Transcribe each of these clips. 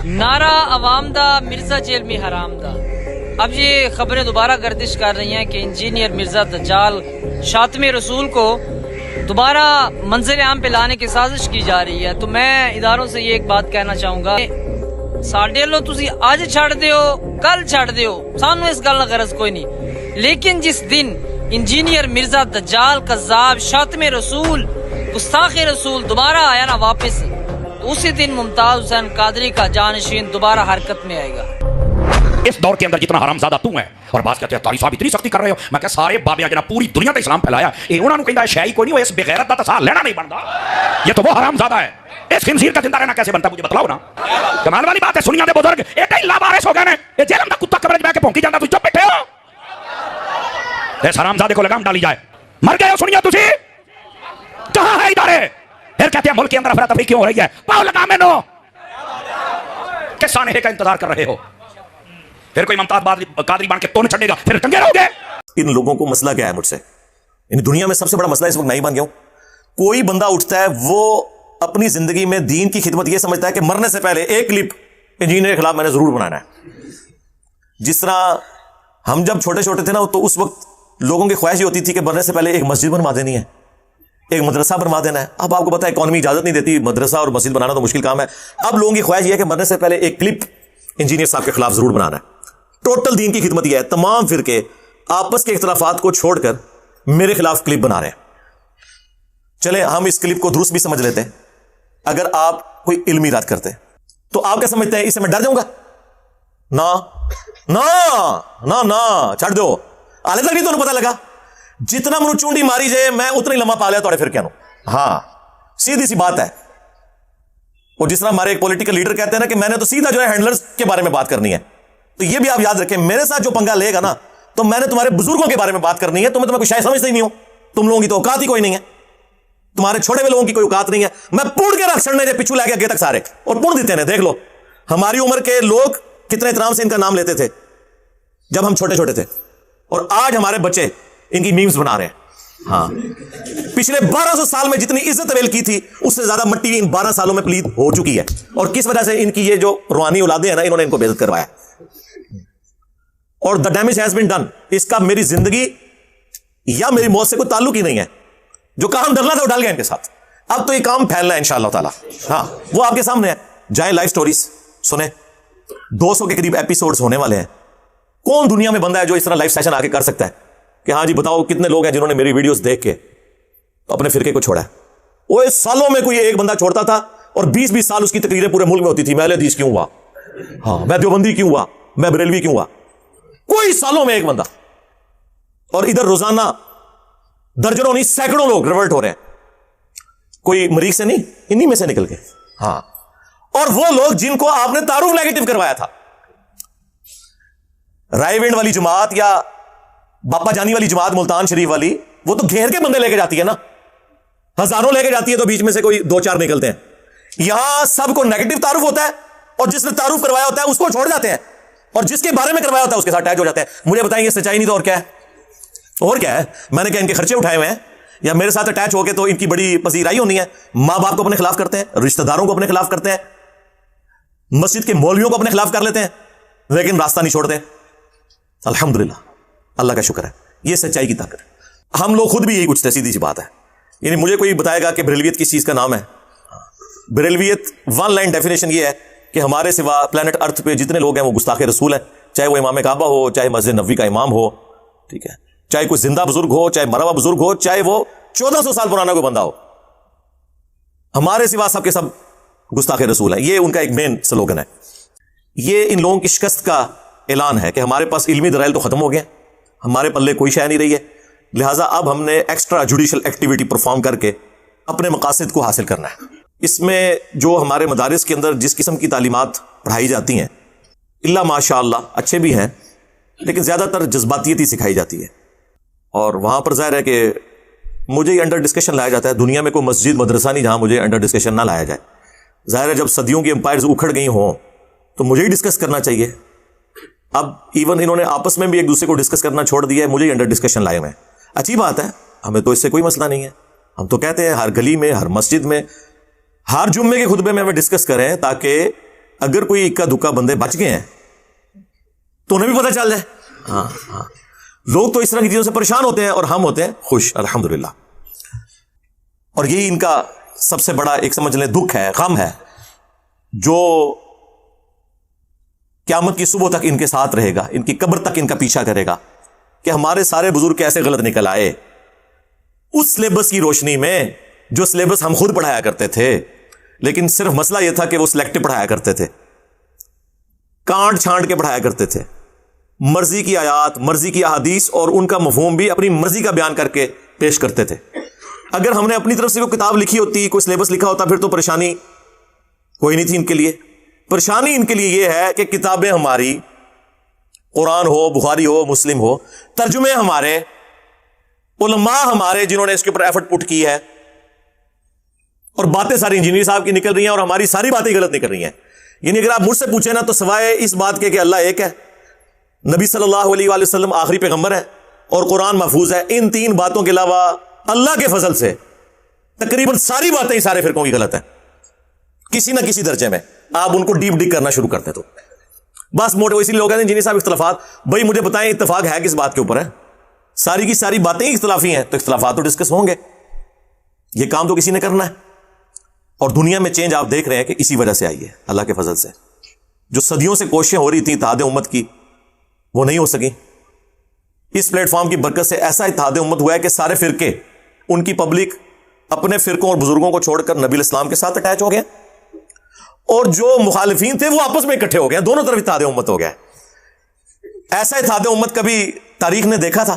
نعرہ عوام دا مرزا جیل میں حرام دا۔ اب یہ خبریں دوبارہ گردش کر رہی ہیں کہ انجینئر مرزا دجال شاطم رسول کو دوبارہ منظر عام پہ لانے کی سازش کی جا رہی ہے۔ تو میں اداروں سے یہ ایک بات کہنا چاہوں گا، ساڈے لو تسی اج چھڑ دیو کل چھڑ دیو، سانو اس گل غرض کوئی نہیں، لیکن جس دن انجینئر مرزا دجال کذاب شاطم رسول گستاخ رسول دوبارہ آیا نا واپس، تو اسی دن ممتاز حسین قادری کا جانشین دوبارہ حرکت میں آئے گا۔ اس دور کے اندر جتنا حرام زیادہ تو ہے، اور بعض کہتے ہیں تاری صاحب اتنی سختی کر رہے ہو، میں کہ سارے بابیاں جنہاں پوری دنیا تے اسلام پھیلایا، یہ انہوں نے کہا ہے شیعی کوئی نہیں ہو، اس بغیرت دا تسا لینا نہیں بنتا، یہ تو وہ حرام زیادہ ہے۔ اس خنزیر کا زندہ رہنا کیسے بنتا مجھے بتلاؤ نا۔ کمال والی بات ہے، سنیا دے بزرگ ایڈے ہی لابارس ہو گئے ہیں، یہ جیل میں کتا قبر میں کے پھونکی جاندا، تو چپ بیٹھے ہو۔ اس حرام زادے کو لگام ڈالی جائے، مر گئے ہو سنیا تسی، کہاں ہے ادارے؟ پھر کہتے ہیں ملک کے اندر افراتفری کیوں ہو رہی ہے، پاؤ لگا میں نو کس سانحے کا انتظار کر رہے ہو؟ پھر کوئی ممتاز قادری بن کے تو نہیں چھڑے گا، پھر ٹنگے رہو گے۔ ان لوگوں کو مسئلہ کیا ہے مجھ سے؟ ان دنیا میں سب سے بڑا مسئلہ اس وقت میں ہی بن گیا ہوں۔ کوئی بندہ اٹھتا ہے وہ اپنی زندگی میں دین کی خدمت یہ سمجھتا ہے کہ مرنے سے پہلے ایک کلپ انجینئر کے خلاف میں نے ضرور بنانا ہے۔ جس طرح ہم جب چھوٹے چھوٹے تھے نا، تو اس وقت لوگوں کی خواہش یہ ہوتی تھی کہ مرنے سے پہلے ایک مسجد بنوا دینی ہے، ایک مدرسہ بنوا دینا ہے۔ اب آپ کو پتا ہے اکانومی اجازت نہیں دیتی، مدرسہ اور مسجد بنانا تو مشکل کام ہے۔ اب لوگوں کی خواہش یہ ہے کہ مرنے سے پہلے ایک کلپ انجینئر صاحب کے خلاف ضرور بنانا ہے۔ ٹوٹل دین کی خدمت یہ ہے، تمام فرقے آپس کے اختلافات کو چھوڑ کر میرے خلاف کلپ بنا رہے ہیں۔ چلیں ہم اس کلپ کو درست بھی سمجھ لیتے ہیں، اگر آپ کوئی علمی رد کرتے تو آپ کیا سمجھتے ہیں اس سے میں ڈر جاؤں گا؟ نا نا نا نا چھڑ دو، آلے تک نہیں تو پتا لگا، جتنا منو چونڈی ماری جائے میں اتنا ہی لمحہ پا لیا توڑے پھر کیا نو۔ ہاں سیدھی سی بات ہے۔ اور جس طرح ہمارے ایک پولیٹیکل لیڈر کہتے ہیں نا کہ میں نے تو سیدھا جو ہے ہینڈلرز کے بارے میں بات کرنی ہے، تو یہ بھی آپ یاد رکھیں، میرے ساتھ جو پنگا لے گا نا، تو میں نے تمہارے بزرگوں کے بارے میں بات کرنی ہے۔ تمہیں کوئی شاید سمجھتے ہی نہیں ہو، تم لوگوں کی تو اوقات ہی کوئی نہیں ہے، تمہارے چھوٹے ہوئے لوگوں کی کوئی اوقات نہیں ہے۔ میں پوڑ کے رکھ چھڑنے پچھو لے کے آگے تک سارے اور پوڑ دیتے ہیں۔ دیکھ لو ہماری عمر کے لوگ کتنے احترام سے ان کا نام لیتے تھے جب ہم چھوٹے چھوٹے تھے، اور آج ہمارے بچے ان کی میمز بنا رہے ہیں۔ ہاں پچھلے 1200 سال میں جتنی عزت اویل کی تھی اس سے زیادہ مٹی ان 12 سالوں میں پلید ہو چکی ہے، اور کس وجہ سے؟ ان کی یہ جو روحانی اولادیں ہیں نا، انہوں نے ان کو بے عزت کروایا، اور the damage has been done۔ اس کا میری زندگی یا میری موت سے کوئی تعلق ہی نہیں ہے۔ جو کام ڈرنا تھا وہ ڈال گیا ان کے ساتھ، اب تو یہ کام پھیلنا ہے انشاءاللہ تعالی۔ ہاں وہ آپ کے سامنے ہے، جائیں لائف سٹوریز سنیں، 200 کے قریب ایپیسوڈز ہونے والے ہیں۔ کون دنیا میں بندہ ہے جو اس طرح لائف سیشن آ کے کر سکتا ہے کہ ہاں جی بتاؤ کتنے لوگ ہیں جنہوں نے میری ویڈیوز دیکھ کے اپنے فرقے کو چھوڑا ہے؟ وہ اس سالوں میں کوئی ایک بندہ چھوڑتا تھا، اور 20 سال اس کی تقریریں پورے ملک میں ہوتی تھی، میں اہل حدیث کیوں ہوا، ہاں میں دیوبندی کیوں ہوا، میں بریلوی کیوں ہوا، کوئی سالوں میں ایک بندہ۔ اور ادھر روزانہ درجنوں نہیں سینکڑوں لوگ ریورٹ ہو رہے ہیں، کوئی مریخ سے نہیں، انہی میں سے نکل کے۔ ہاں اور وہ لوگ جن کو آپ نے تعارف نیگیٹو کروایا تھا، رائے ونڈ والی جماعت یا باپا جانی والی جماعت ملتان شریف والی، وہ تو گھیر کے بندے لے کے جاتی ہے نا، ہزاروں لے کے جاتی ہے تو بیچ میں سے کوئی 2-4 نکلتے ہیں۔ یہاں سب کو نیگیٹو تعارف ہوتا ہے، اور جس نے تعارف کروایا ہوتا ہے اس کو چھوڑ جاتے ہیں، اور جس کے بارے میں کروایا ہوتا ہے اس کے ساتھ اٹیچ ہو جاتے ہیں۔ مجھے بتائیں یہ سچائی نہیں تو اور کیا ہے؟ اور کیا ہے؟ میں نے کیا ان کے خرچے اٹھائے ہوئے ہیں، یا میرے ساتھ اٹیچ ہو کے تو ان کی بڑی پذیرائی ہونی ہے؟ ماں باپ کو اپنے خلاف کرتے ہیں، رشتہ داروں کو اپنے خلاف کرتے ہیں، مسجد کے مولویوں کو اپنے خلاف کر لیتے ہیں، لیکن راستہ نہیں چھوڑتے۔ الحمدللہ، اللہ کا شکر ہے، یہ سچائی کی طاقت ہے۔ ہم لوگ خود بھی یہی پوچھتے ہیں، سیدھی سی بات ہے۔ یعنی مجھے کوئی بتائے گا کہ بریلویت کس چیز کا نام ہے؟ بریلویت 1 لائن ڈیفینیشن یہ ہے کہ ہمارے سوا پلانٹ ارتھ پہ جتنے لوگ ہیں وہ گستاخ رسول ہیں، چاہے وہ امام کعبہ ہو، چاہے مسجد نبوی کا امام ہو، ٹھیک ہے، چاہے کوئی زندہ بزرگ ہو، چاہے مرا ہوا بزرگ ہو، چاہے وہ 1400 سال پرانا کوئی بندہ ہو، ہمارے سوا سب کے سب گستاخ رسول ہیں۔ یہ ان کا ایک مین سلوگن ہے۔ یہ ان لوگوں کی شکست کا اعلان ہے کہ ہمارے پاس علمی دلائل تو ختم ہو گئے، ہمارے پلے کوئی شے نہیں رہی ہے، لہٰذا اب ہم نے ایکسٹرا جوڈیشل ایکٹیویٹی پرفارم کر کے اپنے مقاصد کو حاصل کرنا ہے۔ اس میں جو ہمارے مدارس کے اندر جس قسم کی تعلیمات پڑھائی جاتی ہیں، اللہ ماشاء اللہ اچھے بھی ہیں، لیکن زیادہ تر جذباتیت ہی سکھائی جاتی ہے، اور وہاں پر ظاہر ہے کہ مجھے ہی انڈر ڈسکشن لایا جاتا ہے۔ دنیا میں کوئی مسجد مدرسہ نہیں جہاں مجھے انڈر ڈسکشن نہ لایا جائے۔ ظاہر ہے جب صدیوں کی امپائرز اکھڑ گئی ہوں تو مجھے ہی ڈسکس کرنا چاہیے۔ اب ایون انہوں نے آپس میں بھی ایک دوسرے کو ڈسکس کرنا چھوڑ دیا ہے، مجھے ہی انڈر ڈسکشن لائے ہوئے ہیں۔ اچھی بات ہے، ہمیں تو اس سے کوئی مسئلہ نہیں ہے۔ ہم تو کہتے ہیں ہر گلی میں، ہر مسجد میں، ہر جمعے کے خطبے میں ہمیں ڈسکس کریں، تاکہ اگر کوئی اکا دکا بندے بچ گئے ہیں تو انہیں بھی پتہ چل جائے. ہاں لوگ تو اس طرح کی چیزوں سے پریشان ہوتے ہیں اور ہم ہوتے ہیں خوش, الحمدللہ. اور یہی ان کا سب سے بڑا ایک سمجھ لیں دکھ ہے, غم ہے, جو قیامت کی صبح تک ان کے ساتھ رہے گا, ان کی قبر تک ان کا پیچھا کرے گا کہ ہمارے سارے بزرگ کیسے غلط نکل آئے اس سلیبس کی روشنی میں جو سلیبس ہم خود پڑھایا کرتے تھے. لیکن صرف مسئلہ یہ تھا کہ وہ سلیکٹو پڑھایا کرتے تھے, کانٹ چھانٹ کے پڑھایا کرتے تھے, مرضی کی آیات, مرضی کی احادیث اور ان کا مفہوم بھی اپنی مرضی کا بیان کر کے پیش کرتے تھے. اگر ہم نے اپنی طرف سے کوئی کتاب لکھی ہوتی, کوئی سلیبس لکھا ہوتا, پھر تو پریشانی کوئی نہیں تھی ان کے لیے. پریشانی ان کے لیے یہ ہے کہ کتابیں ہماری, قرآن ہو, بخاری ہو, مسلم ہو, ترجمے ہمارے, علماء ہمارے جنہوں نے اس کے اوپر ایفرٹ پٹ کی ہے, اور باتیں ساری انجینئر صاحب کی نکل رہی ہیں اور ہماری ساری باتیں غلط نکل رہی ہیں. یعنی اگر آپ مجھ سے پوچھیں نا تو سوائے اس بات کے کہ اللہ ایک ہے, نبی صلی اللہ علیہ وآلہ وسلم آخری پیغمبر ہے اور قرآن محفوظ ہے, ان تین باتوں کے علاوہ اللہ کے فضل سے تقریباً ساری باتیں سارے فرقوں کی غلط ہیں کسی نہ کسی درجے میں. آپ ان کو ڈیپ ڈگ کرنا شروع کرتے تو بس موٹے اسی لوگ ہیں جنہیں صاحب اختلافات, بھائی مجھے بتائیں اتفاق ہے کس بات کے اوپر ہے؟ ساری کی ساری باتیں اختلافی ہیں, تو اختلافات تو ڈسکس ہوں گے, یہ کام تو کسی نے کرنا ہے. اور دنیا میں چینج آپ دیکھ رہے ہیں کہ اسی وجہ سے آئی ہے, اللہ کے فضل سے. جو صدیوں سے کوششیں ہو رہی تھیں اتحاد امت کی, وہ نہیں ہو سکی. اس پلیٹ فارم کی برکت سے ایسا اتحاد امت ہوا ہے کہ سارے فرقے, ان کی پبلک اپنے فرقوں اور بزرگوں کو چھوڑ کر نبی الاسلام کے ساتھ اٹیچ ہو گئے, اور جو مخالفین تھے وہ آپس میں اکٹھے ہو گئے, دونوں طرف اتحاد امت ہو گیا. ایسا اتحاد امت کبھی تاریخ نے دیکھا تھا؟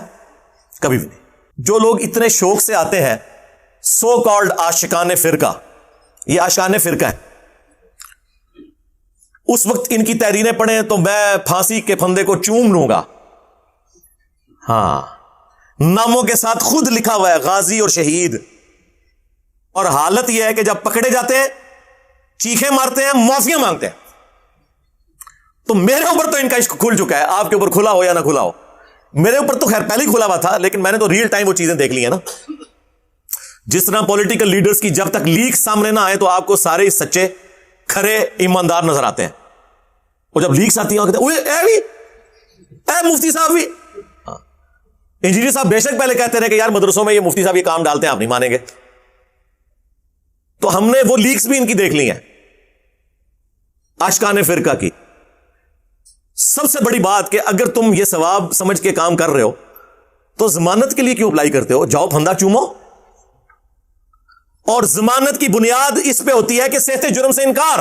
کبھی بھی نہیں. جو لوگ اتنے شوق سے آتے ہیں, سو کالڈ عاشقان فرقہ, یہ عاشقان فرقہ ہے, اس وقت ان کی تحریریں پڑھیں تو میں پھانسی کے پھندے کو چوم لوں گا. ہاں, ناموں کے ساتھ خود لکھا ہوا ہے غازی اور شہید. اور حالت یہ ہے کہ جب پکڑے جاتے ہیں چیخیں مارتے ہیں, معافیاں مانگتے ہیں. تو میرے اوپر تو ان کا عشق کھل چکا ہے, آپ کے اوپر کھلا ہو یا نہ کھلا ہو. میرے اوپر تو خیر پہلے ہی کھلا ہوا تھا, لیکن میں نے تو ریئل ٹائم وہ چیزیں دیکھ لی ہیں نا. جس طرح پولیٹیکل لیڈرز کی جب تک لیک سامنے نہ آئے تو آپ کو سارے سچے کھرے ایماندار نظر آتے ہیں, اور جب لیکس آتی ہیں اے مفتی صاحب بھی, انجینئر صاحب بے شک پہلے کہتے رہے کہ یار مدرسوں میں یہ مفتی صاحب یہ کام ڈالتے ہیں, آپ نہیں مانیں گے. تو ہم نے وہ لیکس بھی ان کی دیکھ لی ہیں عاشقان فرقہ کی. سب سے بڑی بات کہ اگر تم یہ ثواب سمجھ کے کام کر رہے ہو تو ضمانت کے لیے کیوں اپلائی کرتے ہو؟ جاؤ پھندا چومو. اور ضمانت کی بنیاد اس پہ ہوتی ہے کہ صحت جرم سے انکار,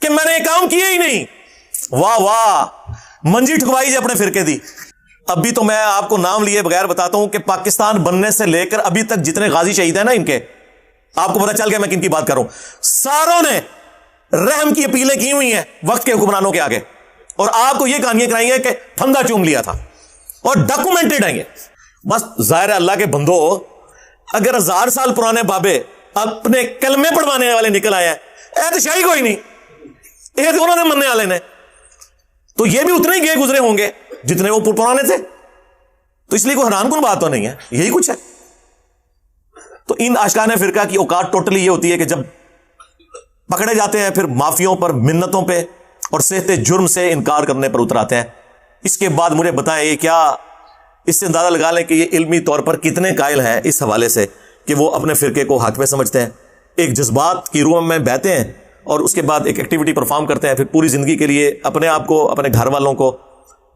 کہ میں نے یہ کام کیا ہی نہیں. واہ واہ, منجی ٹھکوائی جی اپنے فرقے دی. اب بھی تو میں آپ کو نام لیے بغیر بتاتا ہوں کہ پاکستان بننے سے لے کر ابھی تک جتنے غازی شہید ہیں نا ان کے, آپ کو پتہ چل گیا میں کن کی بات کروں. ساروں نے رحم کی اپیلیں کی ہوئی ہیں وقت کے حکمرانوں کے آگے, اور آپ کو یہ کہانیاں کرائی ہیں کہ پھندا چوم لیا تھا, اور ڈاکومنٹڈ ہیں یہ. بس ظاہر اللہ کے بندو, اگر 1000 سال پرانے بابے اپنے کلمے پڑھوانے والے نکل آئے ہیں, احتشائی کوئی نہیں, یہ تو انہوں نے مننے والے نے, تو یہ بھی اتنے ہی گئے گزرے ہوں گے جتنے وہ پرانے تھے. تو اس لیے کوئی حیران کن بات تو نہیں ہے, یہی کچھ ہے. تو ان عاشقان فرقہ کی اوقات ٹوٹلی یہ ہوتی ہے کہ جب پکڑے جاتے ہیں پھر معافیوں پر, منتوں پہ اور صحت جرم سے انکار کرنے پر اتر آتے ہیں. اس کے بعد مجھے بتائیں یہ کیا, اس سے اندازہ لگا لیں کہ یہ علمی طور پر کتنے قائل ہیں اس حوالے سے کہ وہ اپنے فرقے کو حق پہ سمجھتے ہیں, ایک جذبات کی روح میں بہتے ہیں, اور اس کے بعد ایک ایکٹیویٹی پرفارم کرتے ہیں, پھر پوری زندگی کے لیے اپنے آپ کو, اپنے گھر والوں کو,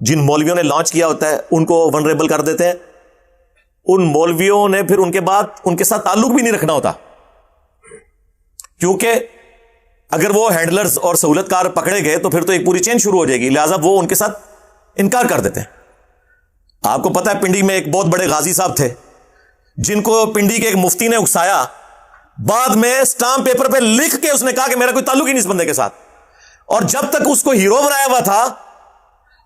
جن مولویوں نے لانچ کیا ہوتا ہے ان کو ونریبل کر دیتے ہیں. ان مولویوں نے پھر ان کے بعد ان کے ساتھ تعلق بھی نہیں رکھنا ہوتا, کیونکہ اگر وہ ہینڈلرز اور سہولت کار پکڑے گئے تو پھر تو ایک پوری چین شروع ہو جائے گی, لہٰذا وہ ان کے ساتھ انکار کر دیتے ہیں. آپ کو پتا ہے پنڈی میں ایک بہت بڑے غازی صاحب تھے جن کو پنڈی کے ایک مفتی نے اکسایا, بعد میں اسٹامپ پیپر پہ لکھ کے اس نے کہا کہ میرا کوئی تعلق ہی نہیں اس بندے کے ساتھ, اور جب تک اس کو ہیرو بنایا ہوا تھا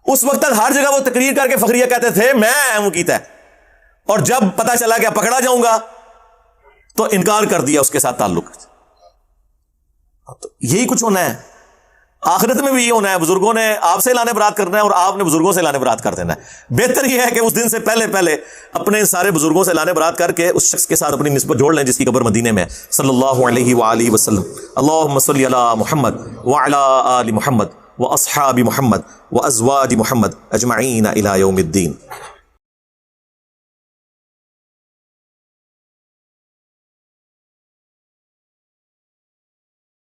اس وقت تک ہر جگہ وہ تقریر کر کے فخریہ کہتے تھے میں ہوں کیتا ہے, اور جب پتا چلا کہ پکڑا جاؤں گا تو انکار کر دیا اس کے ساتھ تعلق. تو یہی کچھ ہونا ہے. آخرت میں بھی یہ ہونا ہے, بزرگوں نے آپ سے اعلان برات کرنا ہے اور آپ نے بزرگوں سے اعلان برات کر دینا ہے. بہتر یہ ہے کہ اس دن سے پہلے اپنے سارے بزرگوں سے اعلان برات کر کے اس شخص کے ساتھ اپنی نسبت جوڑ لیں جس کی قبر مدینے میں, صلی اللہ علیہ وآلہ وسلم. اللہم صلی علی محمد وعلی آل محمد واصحاب محمد وازواج محمد اجمعین الی یوم الدین.